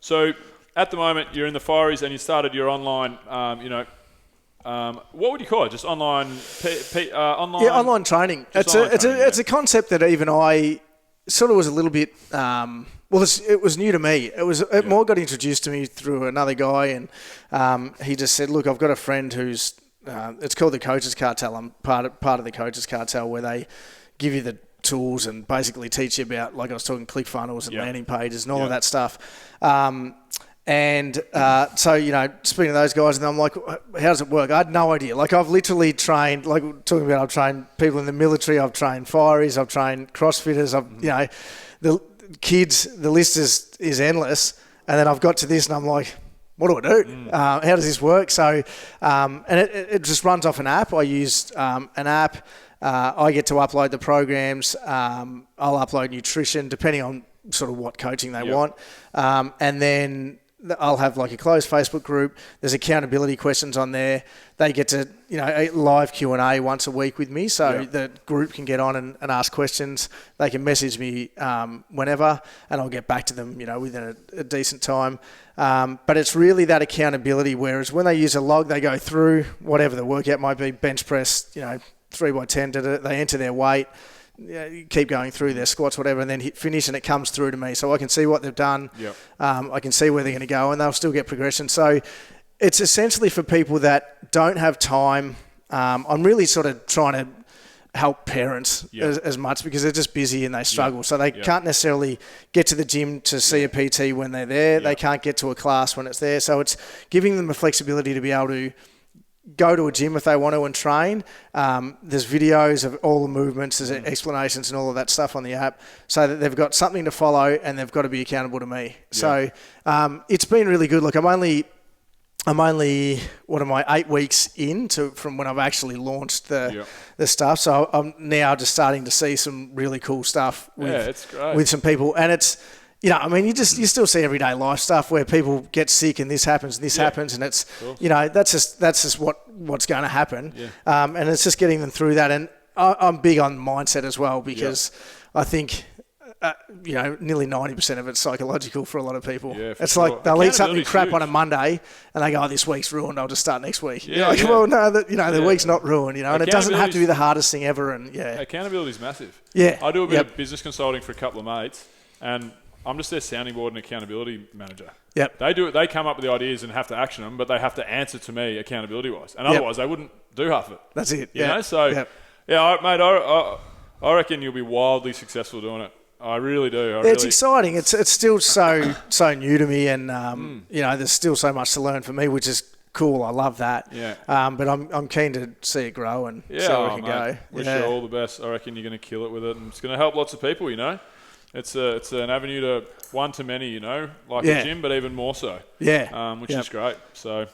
So at the moment, you're in the Fireys and you started your online, what would you call it? Just online, online? Yeah, online training. It's a concept that even I sort of was a little bit. It was new to me. It more got introduced to me through another guy, and he just said, "Look, I've got a friend who's. It's called the Coaches Cartel. I'm part of the Coaches Cartel, where they give you the tools and basically teach you about, like I was talking, ClickFunnels and landing pages and all of that stuff." So, speaking to those guys, and I'm like, how does it work? I had no idea. Like, I've literally trained, like talking about, I've trained people in the military, I've trained fireys, I've trained CrossFitters, the kids, the list is endless. And then I've got to this and I'm like, what do I do? How does this work? So, and it just runs off an app. I use an app. I get to upload the programs. I'll upload nutrition, depending on sort of what coaching they want. And then I'll have like a closed Facebook group. There's accountability questions on there. They get to, a live Q&A once a week with me. So the group can get on and ask questions. They can message me whenever, and I'll get back to them, within a decent time. But it's really that accountability, whereas when they use a log, they go through whatever the workout might be, bench press, 3x10, they enter their weight. You keep going through their squats, whatever, and then hit finish, and it comes through to me. So I can see what they've done. I can see where they're going to go, and they'll still get progression. So it's essentially for people that don't have time. I'm really sort of trying to help parents as much, because they're just busy and they struggle. So they can't necessarily get to the gym to see a PT when they're there. They can't get to a class when it's there. So it's giving them the flexibility to be able to go to a gym if they want to and train. There's videos of all the movements, there's explanations and all of that stuff on the app, so that they've got something to follow and they've got to be accountable to me. So it's been really good. Look, I'm only 8 weeks in from when I've actually launched the stuff. So I'm now just starting to see some really cool stuff with some people, and it's. You still see everyday life stuff where people get sick and this happens and this happens, and it's, that's just what's going to happen. And it's just getting them through that. And I'm big on mindset as well, because I think, nearly 90% of it's psychological for a lot of people. It's like they'll eat something crap on a Monday and they go, "Oh, this week's ruined, I'll just start next week." Well, no, the week's not ruined, and it doesn't have to be the hardest thing ever. And accountability is massive. I do a bit of business consulting for a couple of mates, and I'm just their sounding board and accountability manager. They do it. They come up with the ideas and have to action them, but they have to answer to me accountability-wise. And otherwise, they wouldn't do half of it. That's it. You know? So, mate, I reckon you'll be wildly successful doing it. I really do. It's exciting. It's still so new to me, and there's still so much to learn for me, which is cool. I love that. But I'm keen to see it grow and see where it can go. Wish you all the best. I reckon you're going to kill it with it, and it's going to help lots of people. It's an avenue to one to many, like a gym, but even more so. Which is great. So